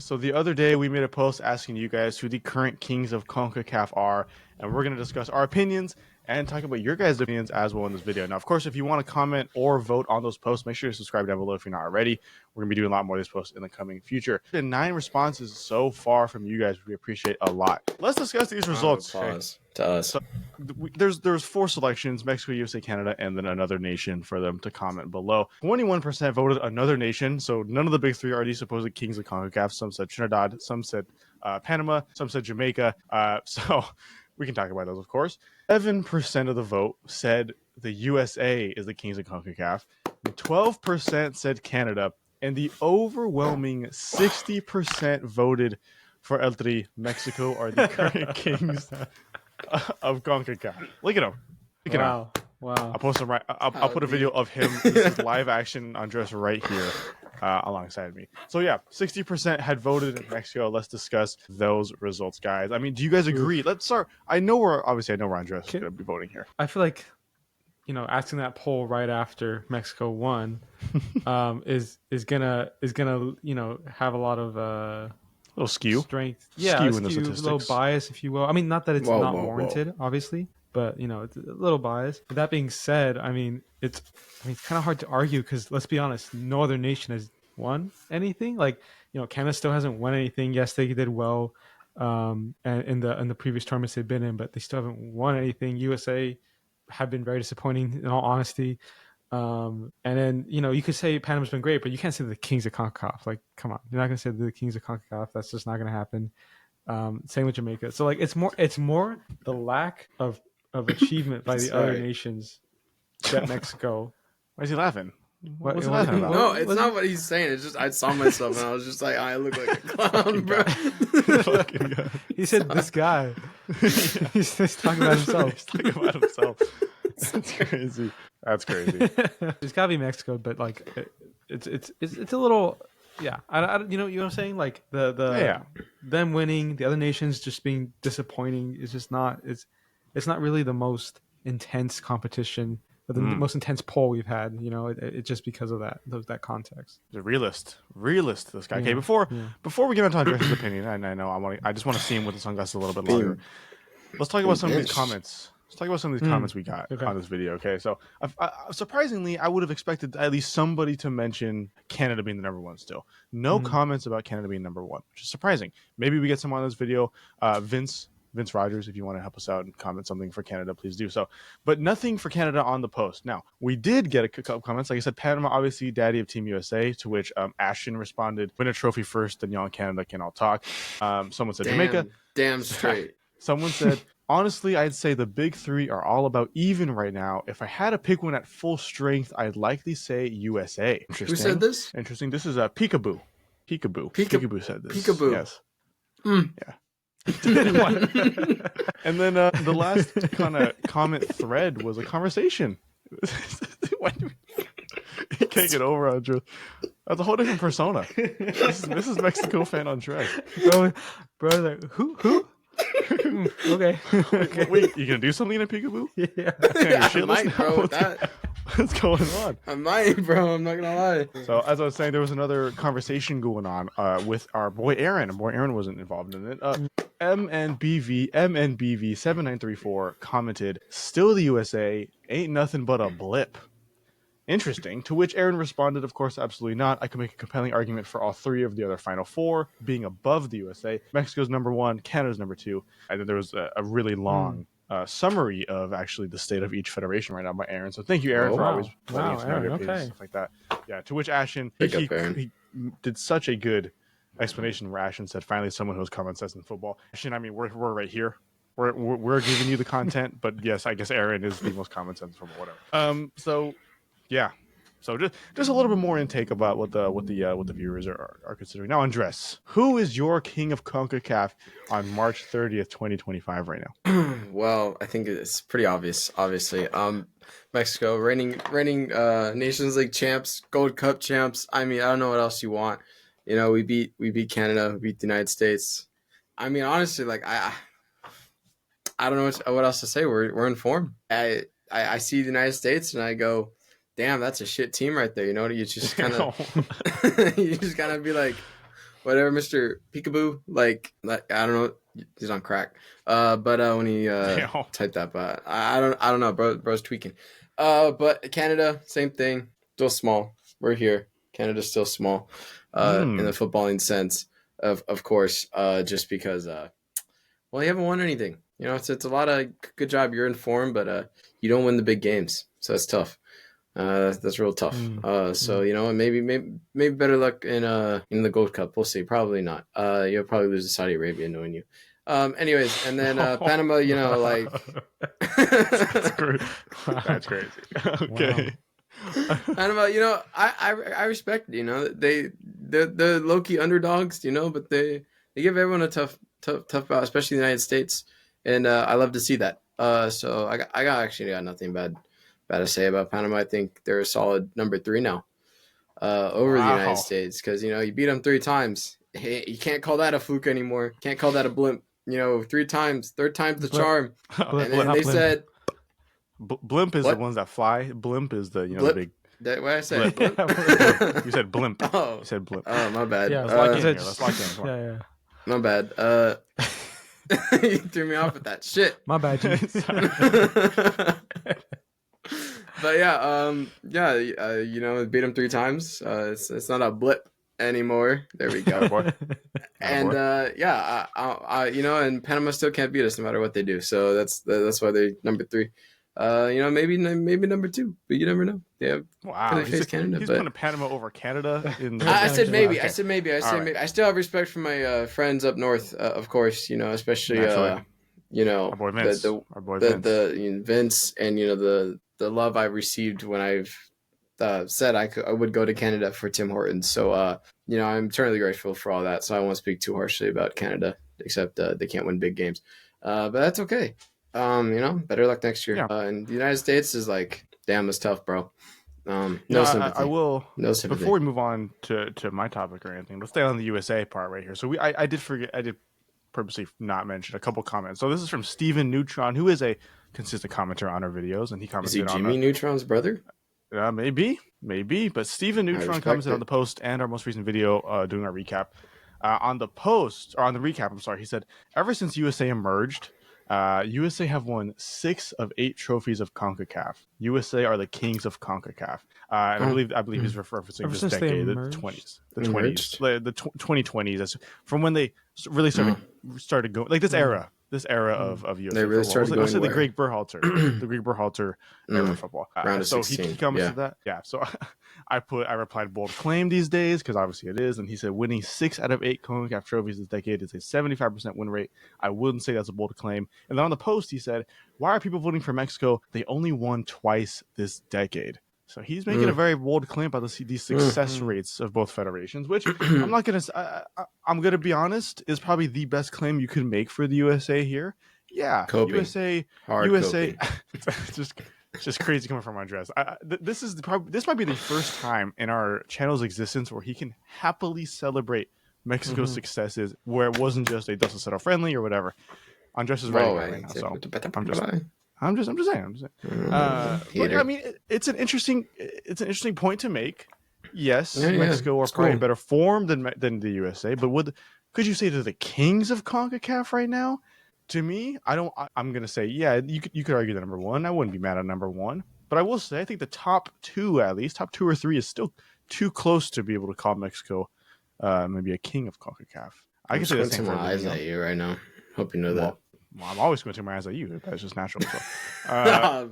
So the other day we made a post asking you guys who the current kings of CONCACAF are, and we're going to discuss our opinions and talk about your guys' opinions as well in this video. Now, of course, if you want to comment or vote on those posts, make sure to subscribe down below if you're not already. We're going to be doing a lot more of these posts in the coming future. The 9 responses so far from you guys, we appreciate a lot. Let's discuss these results. Pause to us. So there's 4 selections: Mexico, USA, Canada, and then another nation for them to comment below. 21% voted another nation, so none of the big 3 are the supposed kings of CONCACAF. Some said Trinidad, some said Panama, some said Jamaica. So we can talk about those, of course. 7% of the vote said the USA is the kings of CONCACAF. 12% said Canada, and the overwhelming 60% voted for El Tri. Mexico are the current kings of CONCACAF. Look at him. Look at him. Wow. I'll post him right. I'll put a video of him. This is live action Andres right here alongside me. So yeah, 60% had voted in Mexico. Let's discuss those results, guys. I mean, do you guys agree? Let's start. I know where Andres is going to be voting here. I feel like, asking that poll right after Mexico won, is gonna have a lot of little skew, strength, skew in the statistics, a little bias, if you will. I mean, not that it's not warranted, obviously, but it's a little biased. But that being said, it's kind of hard to argue because let's be honest, no other nation has won anything. Like, Canada still hasn't won anything. Yes, they did well, and in the previous tournaments they've been in, but they still haven't won anything. USA have been very disappointing, in all honesty. And then you could say Panama's been great, but you can't say the kings of CONCACAF. Like, come on, you're not gonna say the kings of CONCACAF. That's just not gonna happen. Same with Jamaica. So like, it's more the lack of achievement by the other nations that Mexico. Why is he laughing? What's he laughing about? No, it's not what he's saying. It's just I saw myself and I was just like, I look like a clown, bro. He said this guy. He's talking about himself. He's talking about himself. That's crazy. That's crazy. It's gotta be Mexico, but like it's a little, yeah. I you know what I'm saying? Like them winning, the other nations just being disappointing is just not. It's not really the most intense competition, or the most intense poll we've had. It's just because of that context. The realist, this guy. Okay, before we get into Andres' opinion, and I just want to see him with the sunglasses a little bit longer. Let's talk about some of these comments. Let's talk about some of these comments we got on this video. Okay, so surprisingly, I would have expected at least somebody to mention Canada being the number 1 still. No comments about Canada being number 1, which is surprising. Maybe we get some on this video. Vince Rogers, if you want to help us out and comment something for Canada, please do so. But nothing for Canada on the post. Now, we did get a couple comments. Like I said, Panama, obviously, daddy of Team USA, to which Ashton responded, win a trophy first, then y'all in Canada can all talk. Someone said Jamaica. Damn straight. Someone said, honestly, I'd say the big 3 are all about even right now. If I had to pick one at full strength, I'd likely say USA. Interesting. Who said this? Interesting. This is Peekaboo. Peekaboo said this. Peekaboo. Yes. Yeah. And then the last kind of comment thread was a conversation. You can't get over Andres. That's a whole different persona. This is Mexico fan Andres. Bro, like, who? Okay. Wait, you gonna do something in a Peekaboo? Yeah. I might, bro. What's going on? I might, bro. I'm not gonna lie. So as I was saying, there was another conversation going on with our boy Aaron. And boy Aaron wasn't involved in it. MNBV 7934 commented, "Still the USA ain't nothing but a blip." Interesting. To which Aaron responded, of course, absolutely not. I can make a compelling argument for all 3 of the other final 4 being above the USA. Mexico's number 1, Canada's number 2. And then there was a really long summary of actually the state of each federation right now by Aaron. So thank you, Aaron, for always letting us know your opinions, stuff like that. Yeah. To which Ashton, he did such a good explanation where Ashton said, "Finally, someone who has common sense in football." Ashton, we're right here. We're giving you the content, but yes, I guess Aaron is the most common sense from whatever. So. Yeah, so just a little bit more intake about what the viewers are considering. Now, Andres, who is your king of CONCACAF on March 30th, 2025 right now? Well, I think it's pretty obvious, obviously. Mexico, reigning Nations League champs, Gold Cup champs. I mean, I don't know what else you want. We beat Canada, we beat the United States. I mean, honestly, like I don't know what else to say. We're in form. I see the United States and I go, damn, that's a shit team right there. You just kind of you just kind of be like, whatever, Mr. Peekaboo. Like I don't know, he's on crack. But when he Damn. typed that, but I don't know, bro's tweaking. But Canada, same thing, still small. We're here. Canada's still small, in the footballing sense, of course. Just because, well, you haven't won anything. You know, it's a lot of good job. You're in form, but you don't win the big games, so it's tough. That's real tough. So you know, maybe better luck in the Gold Cup. We'll see. Probably not. You'll probably lose to Saudi Arabia, knowing you. Anyways, and then Panama. You know, like That's crazy. Okay. Panama. You know, I respect. You know, they're low key underdogs. You know, but they give everyone a tough bout, especially the United States, and I love to see that. So I actually got nothing bad to say about Panama. I think they're a solid number 3 now, over the United States, because you know you beat them 3 times. Hey, you can't call that a fluke anymore. Can't call that a blimp. You know, 3 times, third time's the charm. And then they said, blimp is the ones that fly. Blimp is the blip. the big. That what I said? Blip. You said blimp. Oh, you said blimp. Oh, my bad. Yeah, let's lock in. Yeah. My bad. You threw me off with that shit. My bad. But you know, beat them 3 times. It's not a blip anymore. There we go. And you know, and Panama still can't beat us no matter what they do. So that's why they're number 3. You know, maybe number 2, but you never know. Yeah. Wow. He's putting Panama over Canada. I said maybe. I said maybe. I still have respect for my friends up north, of course. You know, especially you know, our boy Vince. the Vince, and you know the love I received when I've said I would go to Canada for Tim Hortons. So you know, I'm eternally grateful for all that. So I won't speak too harshly about Canada, except they can't win big games. But that's okay. You know, better luck next year. Yeah. And the United States is like, damn, it's tough, bro. No sympathy. I will. No sympathy. Before we move on to my topic or anything, let's stay on the USA part right here. So I did purposely not mention a couple comments. So this is from Steven Neutron, who is a consistent commenter on our videos, and he commented on. Is he Jimmy Neutron's brother? Maybe. But Steven Neutron commented on the post and our most recent video doing our recap. On the recap, I'm sorry, he said, ever since USA emerged, USA have won 6 of 8 trophies of CONCACAF. USA are the kings of CONCACAF. And I believe he's referencing this decade, the 20s. The 2020s. That's from when they really started going, like this era of USA. They really football. started going the Greg Berhalter, era of football. Round of so 16. he comments to that. Yeah. So I replied bold claim these days because obviously it is, and he said winning 6 out of 8 CONCACAF trophies this decade is a 75% win rate. I wouldn't say that's a bold claim. And then on the post he said, "Why are people voting for Mexico? They only won twice this decade." So he's making a very bold claim about these success rates of both federations, which I'm gonna be honest, is probably the best claim you could make for the USA here. Yeah, Coping. USA, it's just crazy coming from Andres. This might be the first time in our channel's existence where he can happily celebrate Mexico's successes, where it wasn't just a Dustin Settle friendly or whatever. Andres is right now, so I'm just saying. But, I mean, it's an interesting point to make. Yes, Mexico are probably in better form than the USA, but could you say they're the kings of CONCACAF right now? To me, I'm gonna say you could argue the number 1. I wouldn't be mad at number 1, but I will say I think the top 2 or 3 is still too close to be able to call Mexico maybe a king of CONCACAF. I can say the same for my eyes at you right now. Hope you know that. Well, I'm always squinting my eyes at you. That's just natural. So.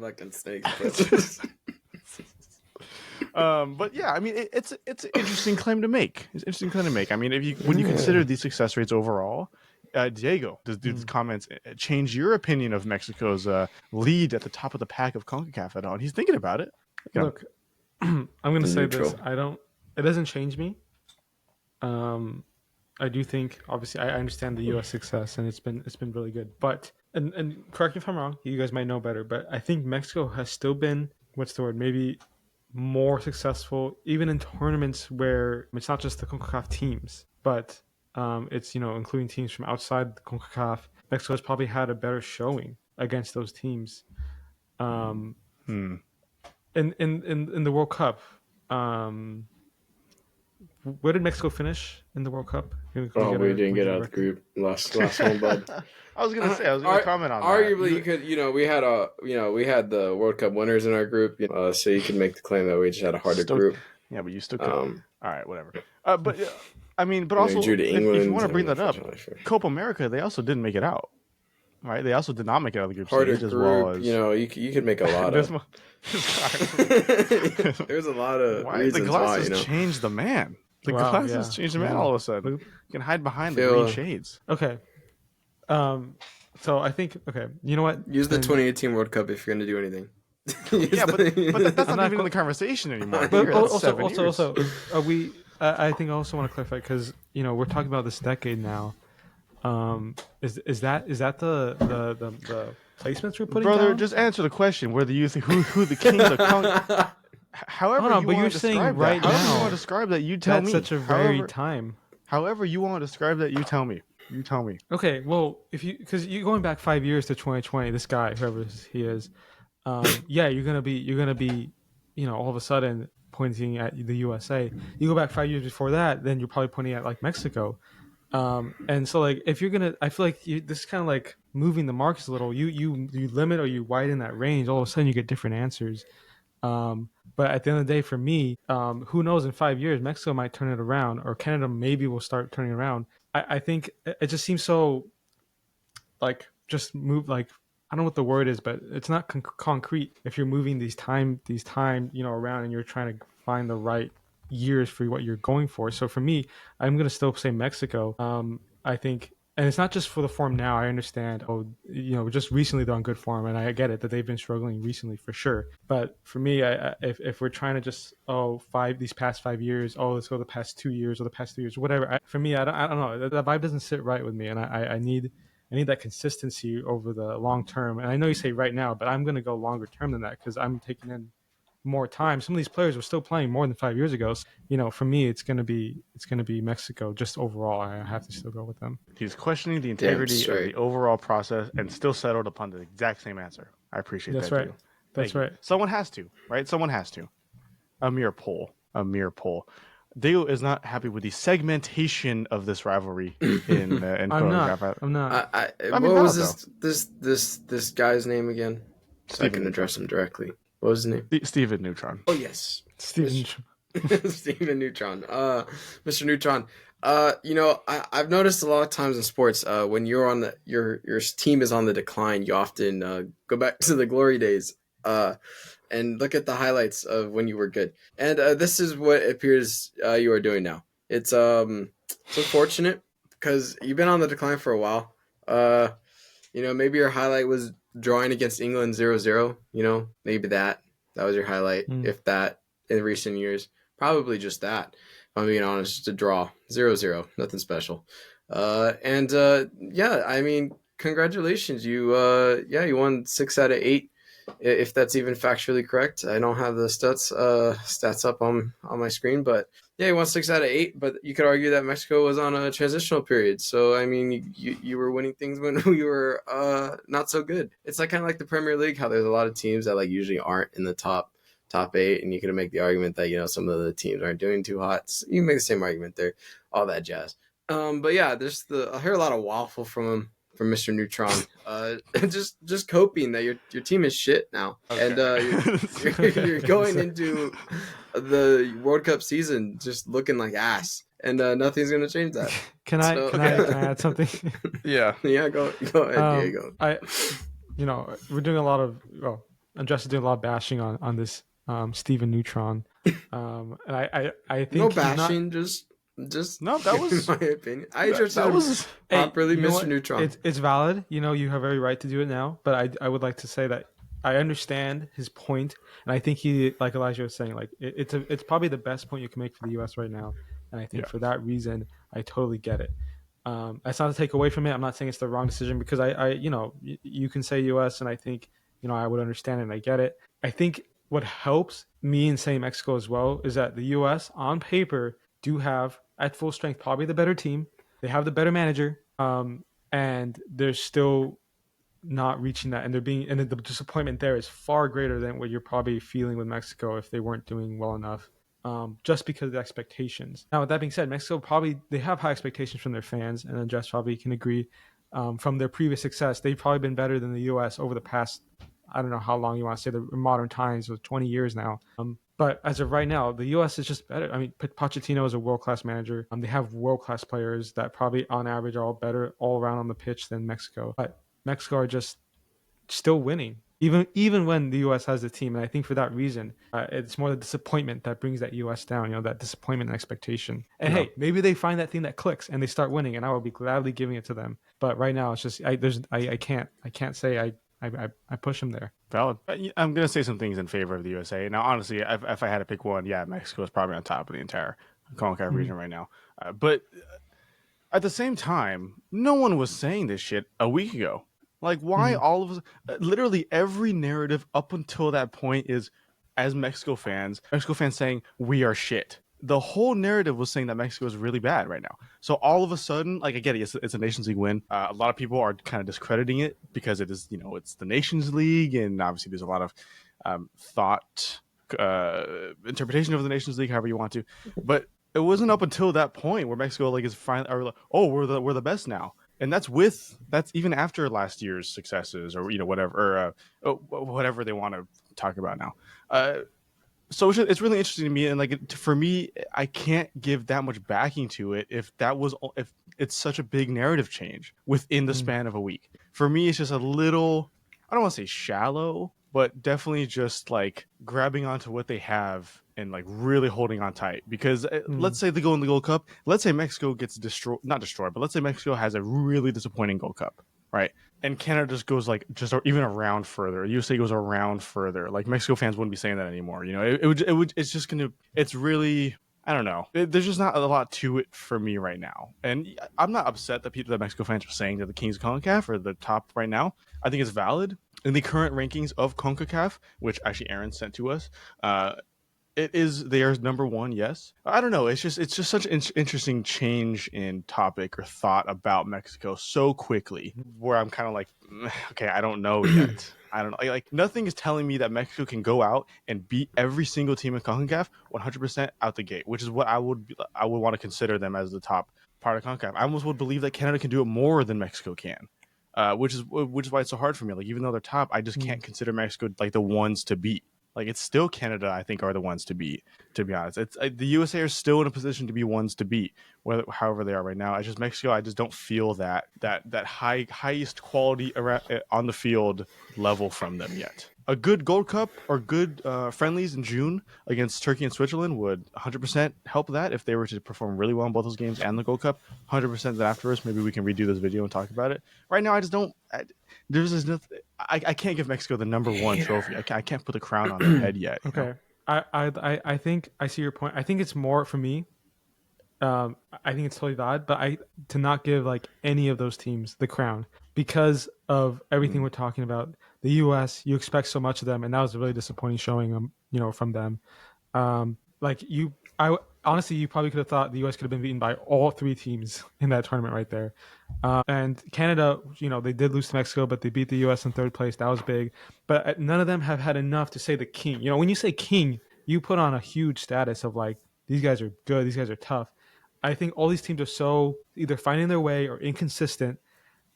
Fucking snakes. But yeah, I mean, it's an interesting claim to make. I mean, when you consider these success rates overall, Diego, does these comments change your opinion of Mexico's lead at the top of the pack of CONCACAF at all? And he's thinking about it. Look, I'm going to say this. It doesn't change me. I do think, obviously, I understand the U.S. success, and it's been really good. But and correct me if I'm wrong, you guys might know better, but I think Mexico has still been, maybe more successful, even in tournaments where it's not just the CONCACAF teams, but it's including teams from outside the CONCACAF. Mexico has probably had a better showing against those teams. In the World Cup. Where did Mexico finish in the World Cup? We didn't get out of the group last one, bud. I was gonna comment on that. Arguably, you could, we had the World Cup winners in our group, so you could make the claim that we just had a harder group. Yeah, but you still could. All right, whatever. But also, drew to if England, you want to bring that up, Copa America, they also didn't make it out. Right, they also did not make it out of the group harder stage group, as well as you could make a lot of. There's a lot of reasons the glasses changed the man. The glasses changed the man all of a sudden. You can hide behind the green shades. Okay. So I think you know what? Use the 2018 World Cup if you're going to do anything. But that's not even in the conversation anymore. But also, I think I also want to clarify because we're talking about this decade now. Is that the placements we're putting Brother, down? just answer the question whether you think who the kings of Concacaf. However, you want to describe that, you tell me. That's such a very time. However you want to describe that, you tell me. You tell me. Okay, well, because you're going back 5 years to 2020, this guy, whoever he is, you're gonna be, all of a sudden pointing at the USA. You go back 5 years before that, then you're probably pointing at like Mexico. And so like if you're gonna, I feel like this is kind of like moving the marks a little. You limit or you widen that range. All of a sudden you get different answers. But at the end of the day, for me, who knows? In 5 years, Mexico might turn it around, or Canada maybe will start turning around. I think it just seems so like just move like I don't know what the word is, but it's not concrete. If you're moving these time around and you're trying to find the right years for what you're going for. So for me, I'm gonna still say Mexico. I think. And it's not just for the form now. I understand. Just recently they're on good form, and I get it that they've been struggling recently for sure. But for me, if we're trying to just these past 5 years, let's go the past 2 years or the past 3 years, whatever. For me, I don't know. That vibe doesn't sit right with me, and I need that consistency over the long term. And I know you say right now, but I'm going to go longer term than that because I'm taking in more time. Some of these players were still playing more than 5 years ago. So, for me, it's gonna be Mexico. Just overall, I have to still go with them. He's questioning the integrity of the overall process and still settled upon the exact same answer. I appreciate that. Right. That's right. Someone has to, right? Someone has to. A mere poll. Deo is not happy with the segmentation of this rivalry in I'm not. What was this guy's name again? So I can address him directly. What was his name? Steven Neutron. Oh yes, Steven Neutron. Mr. Neutron. I've noticed a lot of times in sports, when you're on your team is on the decline, you often go back to the glory days and look at the highlights of when you were good. And this is what it appears you are doing now. It's unfortunate because you've been on the decline for a while. Maybe your highlight was drawing against England 0-0, maybe that was your highlight. If that in recent years, probably just that, if I'm being honest, just a draw 0-0, nothing special. Congratulations. You won 6 out of 8. If that's even factually correct. I don't have the stats up on my screen, but yeah, you won 6 out of 8, but you could argue that Mexico was on a transitional period. So, I mean, you were winning things when we were not so good. It's like kind of like the Premier League, how there's a lot of teams that like usually aren't in the top 8, and you can make the argument that, some of the teams aren't doing too hot. So you can make the same argument there, all that jazz. But yeah, I hear a lot of waffle from Mr. Neutron. Just hoping that your team is shit now. Okay. And you're going into the World Cup season just looking like ass. And nothing's going to change that. Can I add something? Yeah. Yeah, go ahead, Diego. We're doing a lot of, I'm just doing a lot of bashing on this Steven Neutron. And I think no bashing, just no, that was my opinion. That was properly, Mr. Neutron. It's valid. You have every right to do it now. But I would like to say that I understand his point, and I think he, like Elijah was saying, like it's probably the best point you can make for the U.S. right now. And I think for that reason, I totally get it. That's not to take away from it. I'm not saying it's the wrong decision because you can say U.S. and I think I would understand it and I get it. I think what helps me in saying Mexico as well is that the U.S. on paper do have at full strength probably the better team. They have the better manager, and they're still not reaching that, and the disappointment there is far greater than what you're probably feeling with Mexico if they weren't doing well enough. just because of the expectations. Now, with that being said, Mexico they have high expectations from their fans, and then Jess probably can agree. From their previous success, they've probably been better than the U.S. over the past, I don't know how long you want to say, the modern times, with 20 years now. But as of right now, the U.S. is just better. I mean, Pochettino is a world-class manager. They have world-class players that probably on average are all better all around on the pitch than Mexico. But Mexico are just still winning, even when the U.S. has the team. And I think for that reason, it's more the disappointment that brings that U.S. down. That disappointment and expectation. And hey, maybe they find that thing that clicks and they start winning, and I will be gladly giving it to them. But right now, it's just I can't say I push them there. Valid. I'm going to say some things in favor of the USA. Now, honestly, if I had to pick one, yeah, Mexico is probably on top of the entire CONCACAF region right now. But at the same time, no one was saying this shit a week ago. Like, why all of us? Literally every narrative up until that point is, as Mexico fans saying we are shit. The whole narrative was saying that Mexico is really bad right now. So all of a sudden, like, I get it, it's a Nations League win. A lot of people are kind of discrediting it because it is, it's the Nations League, and obviously there's a lot of thought interpretation of the Nations League, however you want to. But it wasn't up until that point where Mexico is finally, or like, oh, we're the best now. And that's even after last year's successes, or whatever, or whatever they want to talk about now. So it's really interesting to me, and like for me, I can't give that much backing to it if it's such a big narrative change within the span of a week. For me, it's just a little, I don't want to say shallow, but definitely just like grabbing onto what they have and like really holding on tight. Because let's say they go in the Gold Cup. Let's say Mexico gets not destroyed, but let's say Mexico has a really disappointing Gold Cup, right? And Canada just goes even around further. USA goes around further. Like, Mexico fans wouldn't be saying that anymore. It's just gonna. It's really, I don't know. There's just not a lot to it for me right now. And I'm not upset that Mexico fans are saying that the Kings of Concacaf are the top right now. I think it's valid in the current rankings of CONCACAF, which actually Aaron sent to us. They are number one, yes. I don't know. It's just such an interesting change in topic or thought about Mexico so quickly, where I'm kind of like, okay, I don't know yet. I don't know. Like, nothing is telling me that Mexico can go out and beat every single team in CONCACAF 100% out the gate, which is what I would want to consider them as the top part of CONCACAF. I almost would believe that Canada can do it more than Mexico can. Which is why it's so hard for me. Like, even though they're top, I just can't consider Mexico like the ones to beat. Like, it's still Canada, I think, are the ones to beat. To be honest, the USA are still in a position to be ones to beat, however they are right now. It's just Mexico. I just don't feel that highest quality around, on the field level from them yet. A good Gold Cup or good friendlies in June against Turkey and Switzerland would 100% help that if they were to perform really well in both those games and the Gold Cup. 100% that afterwards, maybe we can redo this video and talk about it. Right now, I just don't. There's nothing. I can't give Mexico the number one trophy. I can't put the crown on their head yet. Okay, I think I see your point. I think it's more for me. I think it's totally valid, but to not give like any of those teams the crown because of everything we're talking about. The U.S., you expect so much of them, and that was a really disappointing showing from them. Honestly, you probably could have thought the U.S. could have been beaten by all three teams in that tournament right there. And Canada, they did lose to Mexico, but they beat the U.S. in third place. That was big. But none of them have had enough to say the king. When you say king, you put on a huge status of like, these guys are good, these guys are tough. I think all these teams are so either finding their way or inconsistent,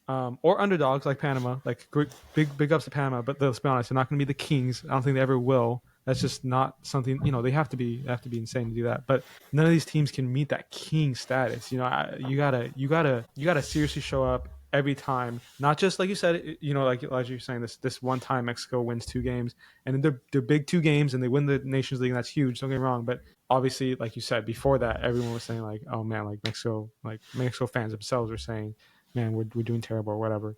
or underdogs like Panama. Like, big ups to Panama, but let's be honest, they're not going to be the Kings. I don't think they ever will. That's just not something, they have to be insane to do that. But none of these teams can meet that king status. You gotta seriously show up every time. Not just like you said, like you're saying, this one time Mexico wins 2 games, and they're big 2 games, and they win the Nations League, and that's huge. Don't get me wrong, but obviously, like you said before that, everyone was saying like, oh man, like Mexico fans themselves were saying, man, we're doing terrible or whatever.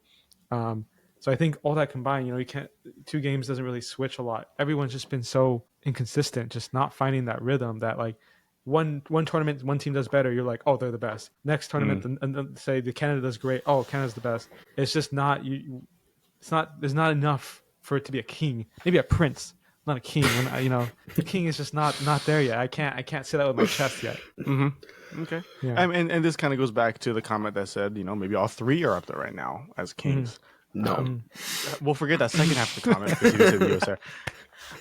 So I think all that combined, you can't. 2 games doesn't really switch a lot. Everyone's just been so inconsistent, just not finding that rhythm. That like one tournament, one team does better, you're like, oh, they're the best. Next tournament, and say the Canada does great, oh, Canada's the best. It's just not It's not. There's not enough for it to be a king. Maybe a prince, not a king. The king is just not there yet. I can't say that with my chest yet. Mm-hmm. Okay. Yeah. And this kind of goes back to the comment that said, maybe all 3 are up there right now as kings. No. We'll forget that second half of the comment because you said the US.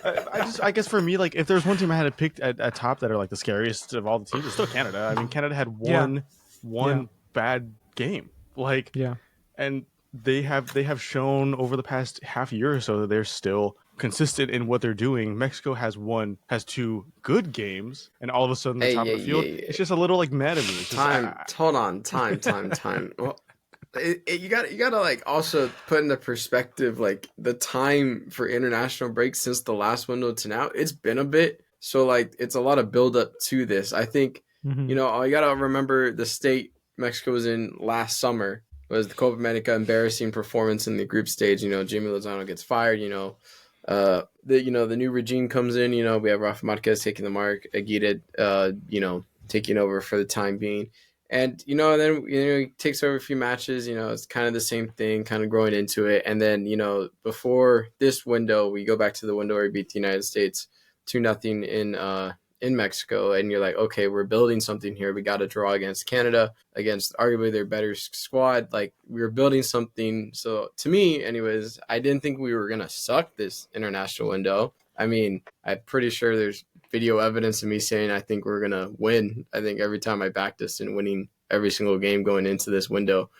I guess for me, like if there's one team I had to pick at top that are like the scariest of all the teams, it's still Canada. I mean, Canada had Yeah. one bad game, like, Yeah. and they have shown over the past half year or so that they're still consistent in what they're doing. Mexico has two good games, and all of a sudden the Hey, top yeah, of the field, yeah, it's just a little like mad at me. It's just hold on, time. Well, you gotta like also put into perspective like the time for international breaks since the last window to now. It's been a bit, so like it's a lot of build up to this. I think you gotta remember the state Mexico was in last summer was the Copa America embarrassing performance in the group stage. Jimmy Lozano gets fired. The new regime comes in. We have Rafa Marquez taking the mark, Aguirre, taking over for the time being. And, then, he takes over a few matches, it's kind of the same thing, kind of growing into it. And then, before this window, we go back to the window where we beat the United States 2-0 in Mexico. And you're like, okay, we're building something here. We got to draw against Canada, against arguably their better squad. Like, we were building something. So to me, anyways, I didn't think we were going to suck this international window. I mean, I'm pretty sure there's video evidence of me saying I think we're gonna win. I think every time I backed us in winning every single game going into this window.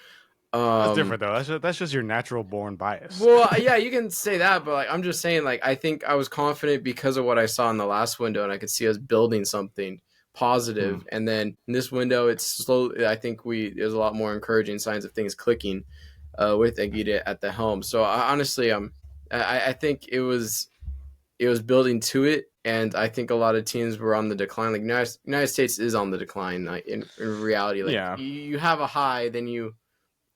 That's different though. That's just your natural born bias. Well, yeah, you can say that, but like I'm just saying, like I think I was confident because of what I saw in the last window, and I could see us building something positive. And then in this window, it's slowly. I think there's a lot more encouraging signs of things clicking with Aguirre at the helm. So honestly, I think it was building to it, and I think a lot of teams were on the decline. Like United States is on the decline in reality. Like you have a high, then you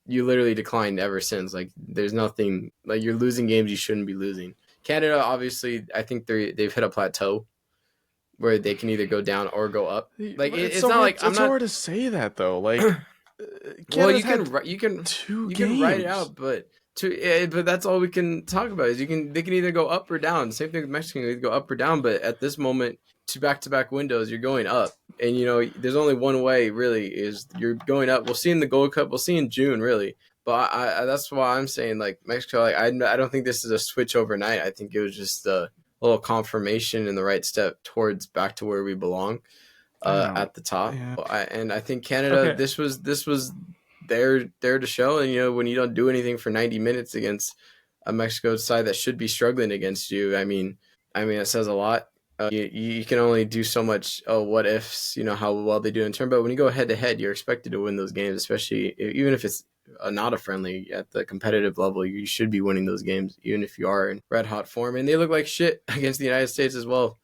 literally declined ever since. Like there's nothing, like you're losing games you shouldn't be losing. Canada, obviously, I think they've hit a plateau where they can either go down or go up. Like it's so not hard, like I'm it's not hard to say that though. Like, well, you can write it out, but that's all we can talk about is they can either go up or down. Same thing with Mexico, they go up or down. But at this moment, two back-to-back windows, you're going up, and there's only one way really is you're going up. We'll see in the Gold Cup, we'll see in June really. But I that's why I'm saying like Mexico, like I don't think this is a switch overnight. I think it was just a little confirmation in the right step towards back to where we belong at the top. Yeah. And I think Canada, this was there to show. And when you don't do anything for 90 minutes against a Mexico side that should be struggling against you, I mean it says a lot. You can only do so much what ifs, how well they do in turn. But when you go head to head, you're expected to win those games, especially even if it's not a friendly at the competitive level. You should be winning those games, even if you are in red hot form. And they look like shit against the United States as well.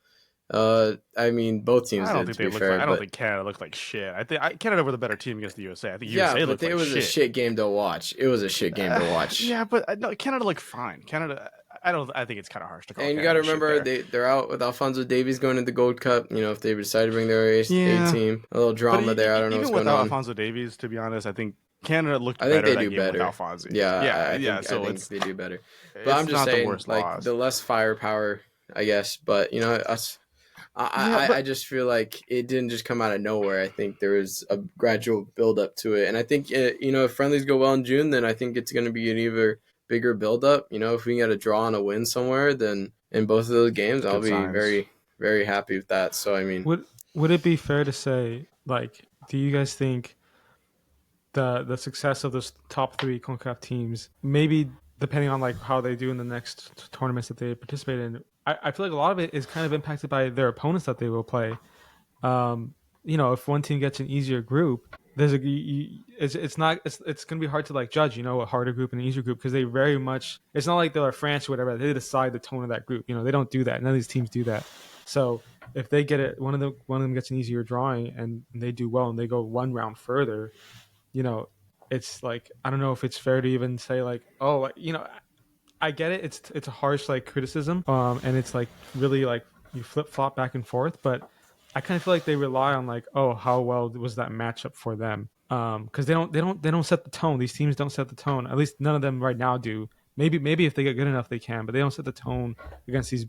I mean, both teams. I don't think Canada looked like shit. I think Canada were the better team against the USA. I think USA looked like shit. It was a shit game to watch. It was a shit game to watch. Yeah, but no, Canada looked fine. Canada, I think it's kind of harsh to call. And you got to remember they're out with Alphonso Davies going to the Gold Cup. If they decide to bring their A team, a little drama there. I don't know what's going on. Even without Alphonso Davies, to be honest, I think Canada looked better. I think they do better with Alphonso. I think they do better. But I'm just saying, like the less firepower, I guess. But us. I just feel like it didn't just come out of nowhere. I think there was a gradual build up to it, and I think if friendlies go well in June, then I think it's going to be an even bigger build up. If we can get a draw and a win somewhere, then in both of those games, I'll be very, very happy with that. So I mean, would it be fair to say, like, do you guys think the success of those top three CONCACAF teams, maybe depending on like how they do in the next tournaments that they participate in? I feel like a lot of it is kind of impacted by their opponents that they will play. If one team gets an easier group, it's going to be hard to like judge, a harder group and an easier group, because they very much, it's not like they're France or whatever. They decide the tone of that group. They don't do that. None of these teams do that. So if they get it, one of them gets an easier drawing and they do well and they go one round further, it's like, I don't know if it's fair to even say like, oh, I get it. It's a harsh like criticism, and it's like really like you flip flop back and forth. But I kind of feel like they rely on like, oh, how well was that matchup for them? Because they don't set the tone. These teams don't set the tone. At least none of them right now do. Maybe if they get good enough, they can. But they don't set the tone against these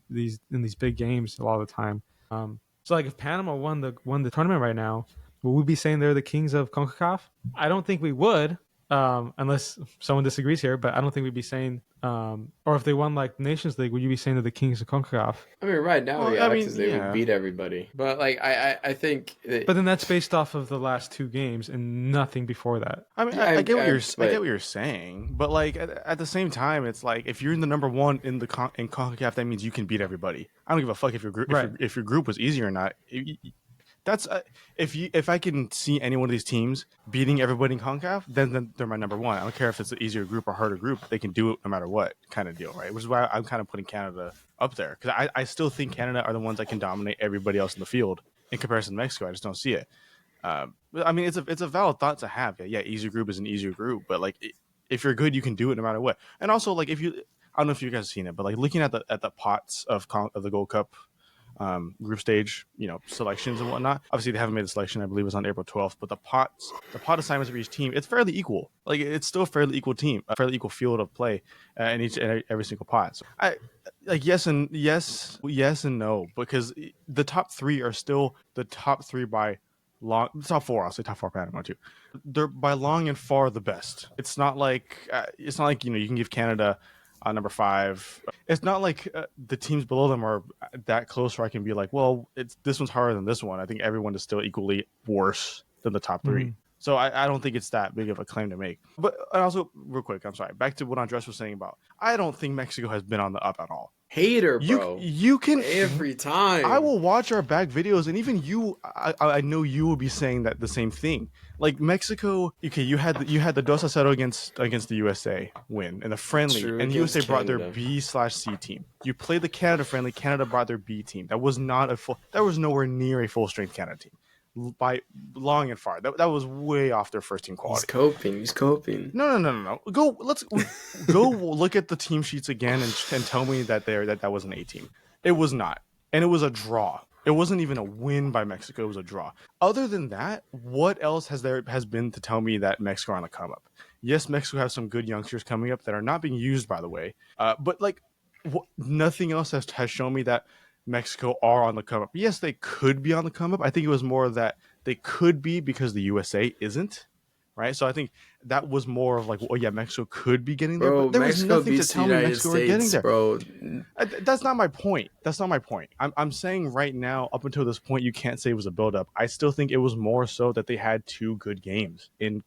in these big games a lot of the time. So like if Panama won the tournament right now, would we be saying they're the kings of CONCACAF? I don't think we would. unless someone disagrees here, but I don't think we'd be saying, or if they won like Nations League, would you be saying that the Kings of Concacaf? I mean, right now, Well, yeah, I mean, because they would beat everybody. But like, I think. But then that's based off of the last 2 games and nothing before that. I mean, Yeah, I get what you're but- I get what you're saying, but like at the same time, it's like if you're in the number one in in Concacaf, that means you can beat everybody. I don't give a fuck if your group Right. if your group was easy or not. That's if I can see any one of these teams beating everybody in Concacaf, then they're my number one. I don't care if it's an easier group or harder group; they can do it no matter what kind of deal, right? Which is why I'm kind of putting Canada up there because I still think Canada are the ones that can dominate everybody else in the field in comparison to Mexico. I just don't see it. I mean, it's a valid thought to have. Yeah, easier group is an easier group, but like if you're good, you can do it no matter what. And also, like if you, I don't know if you guys have seen it, but like looking at the pots of the Gold Cup group stage, selections and whatnot. Obviously, they haven't made the selection. I believe it was on April 12th. But the pot assignments for each team, it's fairly equal. Like it's still a fairly equal team, a fairly equal field of play in every single pot. So I like yes and no, because the top three are still the top three by long. Top four, I'll say top four. I don't want to. They're by long and far the best. It's not like you can give Canada number 5. It's not like the teams below them are that close where I can be like, well, this one's harder than this one. I think everyone is still equally worse than the top 3. So I don't think it's that big of a claim to make. But also, real quick, I'm sorry. Back to what Andres was saying about, I don't think Mexico has been on the up at all. Hater, bro. You can every time. I will watch our back videos, and even you, I know you will be saying that the same thing. Like Mexico, okay, you had the 2-0 against the USA win in the friendly, True, and USA brought their Canada. B/C team. You played the Canada friendly. Canada brought their B team. That was nowhere near a full strength Canada team by long and far. That was way off their first team quality. He's coping. No. Let's go look at the team sheets again and tell me that that was an A team. It was not, and it was a draw. It wasn't even a win by Mexico. It was a draw. Other than that, what else has been to tell me that Mexico are on the come up? Yes, Mexico has some good youngsters coming up that are not being used, by the way. But like, nothing else has shown me that Mexico are on the come up. Yes, they could be on the come up. I think it was more that they could be because the USA isn't. Right, so I think that was more of like, well, yeah, Mexico could be getting there, but there was nothing to tell me Mexico were getting there. Bro. That's not my point. I'm saying right now, up until this point, you can't say it was a build-up. I still think it was more so that they had 2 good games in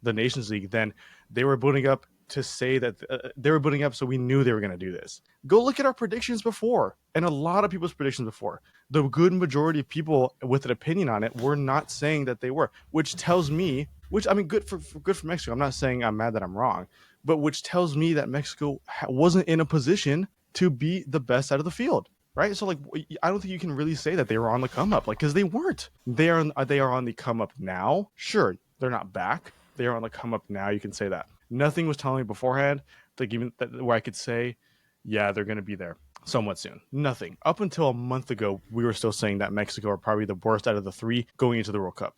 the Nations League than they were building up to say that they were building up, so we knew they were going to do this. Go look at our predictions before, and a lot of people's predictions before. The good majority of people with an opinion on it were not saying that they were, which tells me, good for Mexico. I'm not saying I'm mad that I'm wrong, but which tells me that Mexico wasn't in a position to be the best out of the field. Right, so like I don't think you can really say that they were on the come up, like because they weren't. They are on the come up now. Sure, they're not back. They are on the come up now. You can say that. Nothing was telling me beforehand, like even where I could say, yeah, they're going to be there somewhat soon. Nothing. Up until a month ago, we were still saying that Mexico are probably the worst out of the 3 going into the World Cup.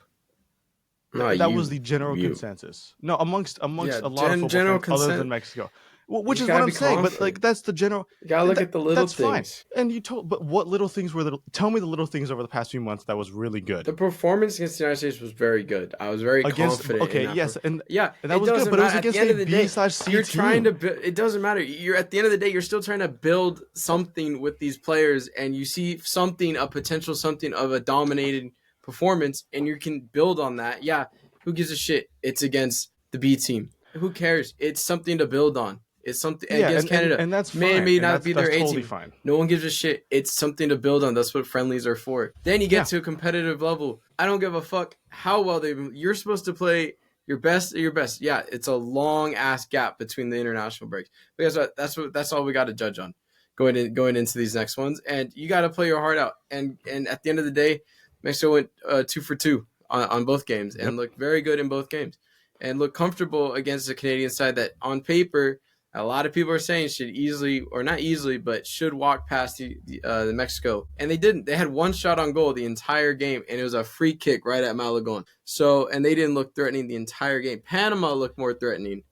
No, that was the general consensus. No, amongst a lot of football fans other than Mexico. Which is what I'm saying, but like that's the general. You gotta look at the little things. Fine. And but what little things were tell me the little things over the past few months that was really good. The performance against the United States was very good. I was very confident. Okay, in that yes, and yeah, that was good, but it was against a B/C You're team. trying to. It doesn't matter. You're at the end of the day, you're still trying to build something with these players, and you see a potential something of a dominated performance, and you can build on that. Yeah, who gives a shit? It's against the B team. Who cares? It's something to build on. It's something against Canada. And that's fine. May not be their totally 18. Fine. No one gives a shit. It's something to build on. That's what friendlies are for. Then you get to a competitive level. I don't give a fuck how well you're supposed to play your best at your best. Yeah, it's a long ass gap between the international breaks. Because that's all we got to judge on going into these next ones. And you got to play your heart out. And at the end of the day, Mexico went 2 for 2 on both games and looked very good in both games and looked comfortable against the Canadian side that on paper a lot of people are saying should easily, or not easily, but should walk past the Mexico. And they didn't. They had 1 shot on goal the entire game, and it was a free kick right at Malagon. So, and they didn't look threatening the entire game. Panama looked more threatening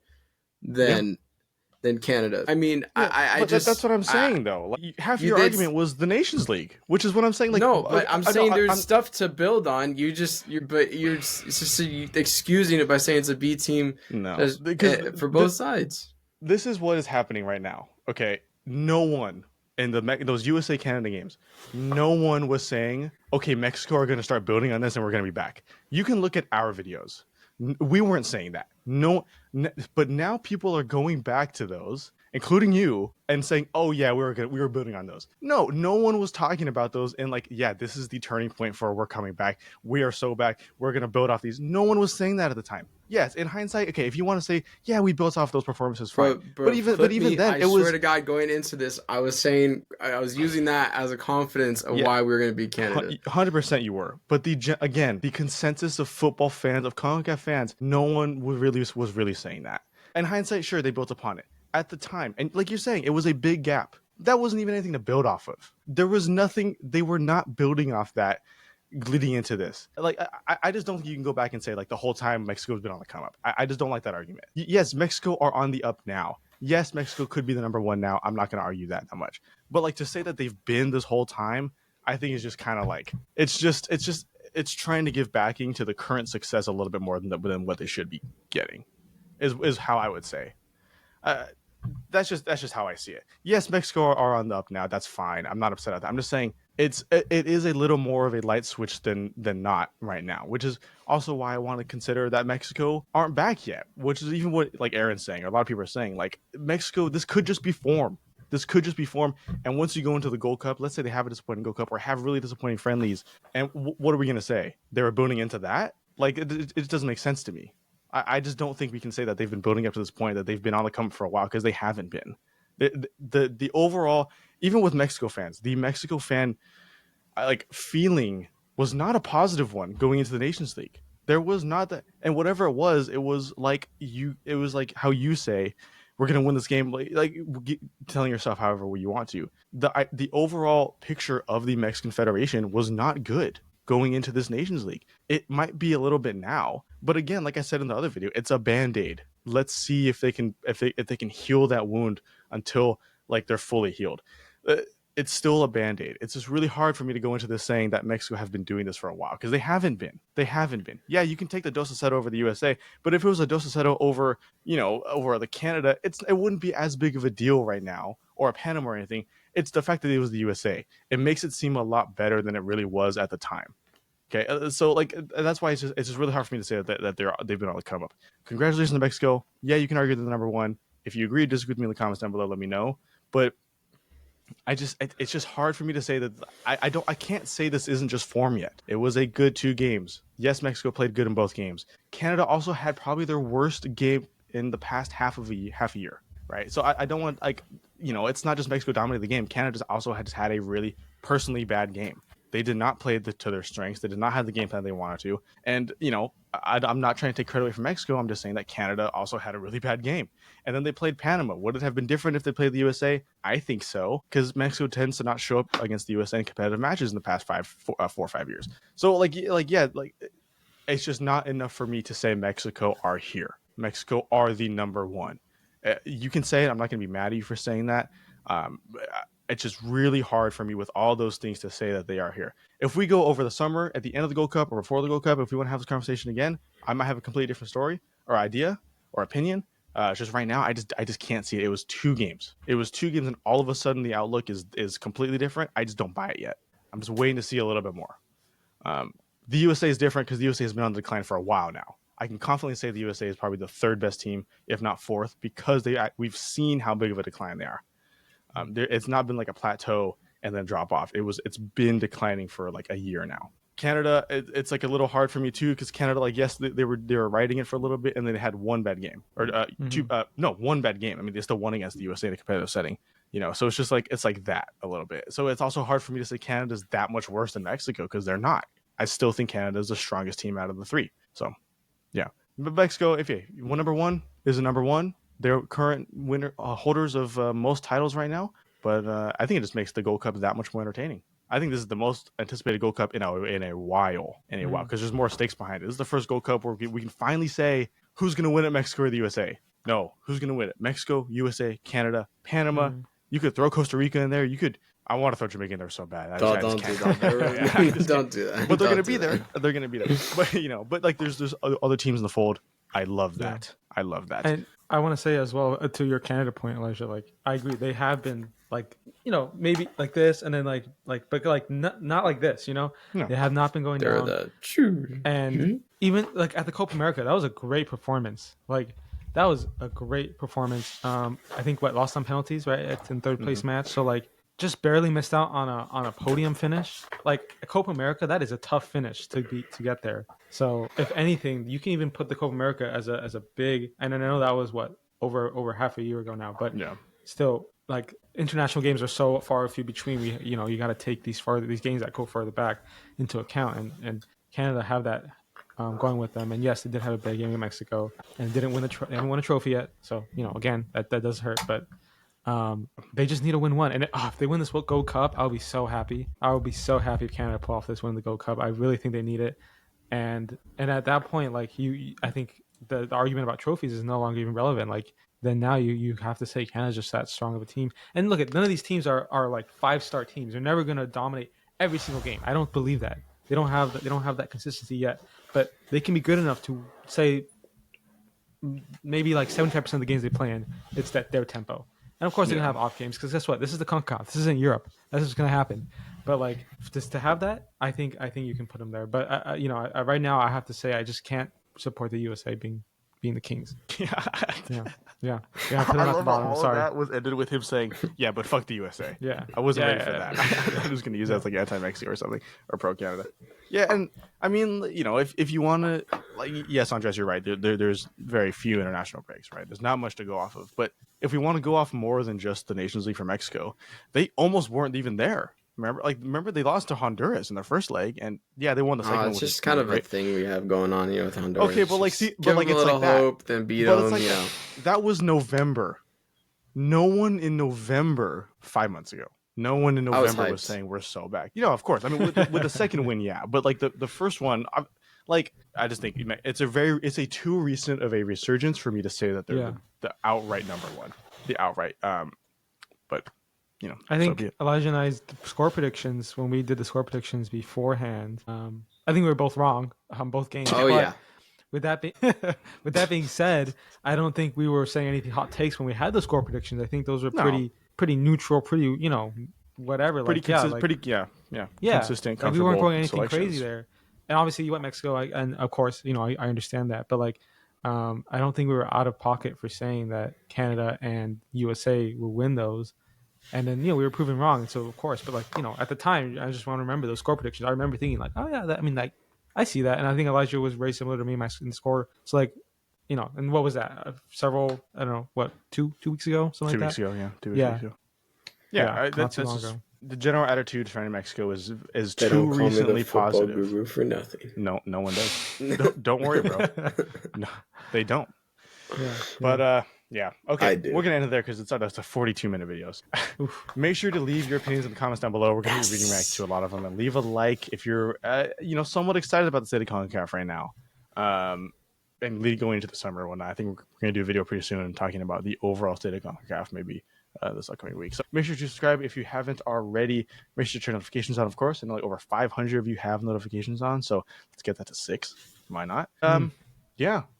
than than Canada. I mean, Yeah, I just that's what I'm saying though. Like, half you your did argument was the Nations League, which is what I'm saying. Like, no, but I'm saying no, there's stuff to build on. You're just excusing it by saying it's a B team. no, because For both sides. this is what is happening right now. Okay, no one in those USA Canada games, no one was saying, okay, Mexico are going to start building on this and we're going to be back. You can look at our videos. We weren't saying that. No, but now people are going back to those, including you, and saying, "Oh yeah, we were building on those." No one was talking about those. And like, yeah, this is the turning point for we're coming back. We are so back. We're gonna build off these. No one was saying that at the time. Yes, in hindsight, okay, if you want to say, yeah, we built off those performances, fine. But even then, I swear to God, going into this, I was saying I was using that as a confidence of why we were going to beat Canada. 100% you were. But the consensus of football fans, of CONCACAF fans, no one was really saying that. In hindsight, sure, they built upon it at the time, and like you're saying, it was a big gap. That wasn't even anything to build off of. There was nothing. They were not building off that leading into this. Like, I just don't think you can go back and say like the whole time Mexico's been on the come up. I just don't like that argument. Yes, Mexico are on the up now. Yes, Mexico could be the number one now. I'm not going to argue that much. But like to say that they've been this whole time, I think is just kind of like it's trying to give backing to the current success a little bit more than what they should be getting. Is how I would say. That's just how I see it. Yes, Mexico are on the up now. That's fine. I'm not upset at that. I'm just saying it is a little more of a light switch than not right now, which is also why I want to consider that Mexico aren't back yet, which is even what like Aaron's saying, or a lot of people are saying, like Mexico, this could just be form. This could just be form. And once you go into the Gold Cup, let's say they have a disappointing Gold Cup or have really disappointing friendlies, and what are we going to say? They were building into that? Like it doesn't make sense to me. I just don't think we can say that they've been building up to this point, that they've been on the come for a while, because they haven't been. The overall, even with Mexico fans, the Mexico fan like feeling was not a positive one going into the Nations League. There was not that, and whatever it was like how you say we're gonna win this game, like telling yourself however you want to. The overall picture of the Mexican Federation was not good going into this Nations League. It might be a little bit now, but again, like I said in the other video, it's a band-aid. Let's see if they can heal that wound until like they're fully healed. It's still a band-aid. It's just really hard for me to go into this saying that Mexico have been doing this for a while, because they haven't been. Yeah, you can take the Dos a 0 over the USA, but if it was a Dos a 0 over the Canada, it wouldn't be as big of a deal right now, or a Panama or anything. It's the fact that it was the USA. It makes it seem a lot better than it really was at the time. Okay, so like that's why it's just really hard for me to say that they've been on the come up. Congratulations to Mexico. Yeah, you can argue they're the number one. If you agree, disagree with me in the comments down below. Let me know. But it's just hard for me to say that I can't say this isn't just form yet. It was a good 2 games. Yes, Mexico played good in both games. Canada also had probably their worst game in the past half a year. Right, so I don't want it's not just Mexico dominated the game. Canada also had a really personally bad game. They did not play to their strengths. They did not have the game plan they wanted to. And, I'm not trying to take credit away from Mexico. I'm just saying that Canada also had a really bad game. And then they played Panama. Would it have been different if they played the USA? I think so, because Mexico tends to not show up against the USA in competitive matches in the past 4 or 5 years. So, it's just not enough for me to say Mexico are here. Mexico are the number one. You can say it. I'm not going to be mad at you for saying that. It's just really hard for me with all those things to say that they are here. If we go over the summer, at the end of the Gold Cup or before the Gold Cup, if we want to have this conversation again, I might have a completely different story or idea or opinion. It's just right now, I just can't see it. It was 2 games. And all of a sudden the outlook is completely different. I just don't buy it yet. I'm just waiting to see a little bit more. The USA is different because the USA has been on the decline for a while now. I can confidently say the USA is probably the 3rd best team, if not 4th, because we've seen how big of a decline they are. It's not been like a plateau and then drop off. It's been declining for like a year now. Canada, it's like a little hard for me too, because Canada, like, yes, they were riding it for a little bit, and then they had 1 bad game or 1 bad game. I mean, they still won against the USA in a competitive setting, So it's just like it's like that a little bit. So it's also hard for me to say Canada's that much worse than Mexico, because they're not. I still think Canada is the strongest team out of the 3. So, yeah. But Mexico, number one is a number one. They're current holders of most titles right now, but I think it just makes the Gold Cup that much more entertaining. I think this is the most anticipated Gold Cup in a while, because there's more stakes behind it. This is the first Gold Cup where we can finally say who's going to win at Mexico or the USA. No, who's going to win it? Mexico, USA, Canada, Panama. You could throw Costa Rica in there. You could. I want to throw Jamaica in there so bad. Don't do that. Don't do that. But they're going to be there. They're going to be there. But but like there's other teams in the fold. I love that. I love that. And I want to say as well to your Canada point, Elijah. Like I agree, they have been like maybe like this, and then but like not like this. No. They have not been going down. And even like at the Copa America, that was a great performance. Like that was a great performance. I think lost on penalties, right? It's in third place match. So like just barely missed out on a podium finish. Like a Copa America, that is a tough finish to get there. So if anything, you can even put the Copa America as a big. And I know that was over half a year ago now, but still, like international games are so far few between. You got to take these games that go further back into account, and Canada have that going with them. And yes, they did have a big game in Mexico and didn't win they haven't won a trophy yet. So again, that does hurt, but. They just need to win one, and if they win this Gold Cup, I'll be so happy. I will be so happy if Canada pull off this win, the Gold Cup. I really think they need it, and at that point, like I think the argument about trophies is no longer even relevant. Like then now you have to say Canada's just that strong of a team. And look, none of these teams are like 5-star teams. They're never going to dominate every single game. I don't believe that. They don't have that consistency yet, but they can be good enough to say maybe like 75% of the games they play in, it's their tempo. And of course, they're gonna have off games because guess what? This is the Concacaf. This isn't Europe. That's what's gonna happen. But like, just to have that, I think you can put them there. But right now, I have to say I just can't support the USA being the Kings. Yeah. Put them at the bottom. All of that was ended with him saying, "Yeah, but fuck the USA." Yeah, I wasn't ready for that. I was gonna use that as like anti-Mexico or something or pro-Canada. Yeah, and I mean, if you want to, like, yes, Andres, you're right. There's very few international breaks, right? There's not much to go off of. But if we want to go off more than just the Nations League for Mexico, they almost weren't even there. Remember they lost to Honduras in their first leg, and they won the second one. It's just kind of a thing we have going on here with Honduras. Okay, but like, give it's a little like that. hope, then beat them. Like that was November. No one in November 5 months ago. No one in November was saying we're so back. Of course. I mean, with the second win, but like the first one, I just think it's a too recent of a resurgence for me to say that they're the outright number one, the outright. But I think Elijah and I's score predictions when we did the score predictions beforehand, I think we were both wrong on both games. Oh yeah. With that being said, I don't think we were saying anything hot takes when we had the score predictions. I think those were pretty neutral, pretty whatever. Pretty consistent. Consistent. Like we weren't going anything crazy there. And obviously you went Mexico, and of course I understand that, but like I don't think we were out of pocket for saying that Canada and USA will win those. And then we were proven wrong. And so of course, but like at the time, I just want to remember those score predictions. I remember thinking like, oh yeah, I see that, and I think Elijah was very similar to me in the score. So like, and what was that? Several, I don't know, what 2 weeks ago, something like that. 2 weeks ago, yeah, 2 weeks ago. Yeah, that's long ago. The general attitude surrounding Mexico is they too recently positive. Guru for nothing. No one does. don't worry, bro. No, they don't. But okay, we're gonna end it there because it's a 42-minute videos. Make sure to leave your opinions in the comments down below. We're gonna be reading back to a lot of them, and leave a like if you're somewhat excited about the state of CONCACAF right now, and going into the summer and whatnot. I think we're gonna do a video pretty soon talking about the overall state of CONCACAF maybe this upcoming week. So make sure to subscribe if you haven't already. Make sure to turn notifications on, of course. And like over 500 of you have notifications on, so let's get that to 6. Why not?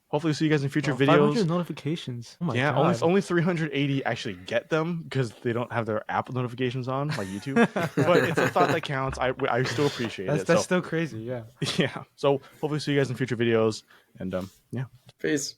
Hopefully see you guys in future videos. 500 notifications. Oh my God. Only 380 actually get them because they don't have their app notifications on, like YouTube. But it's a thought that counts. I still appreciate it. That's still crazy. Yeah. So hopefully see you guys in future videos. And Peace.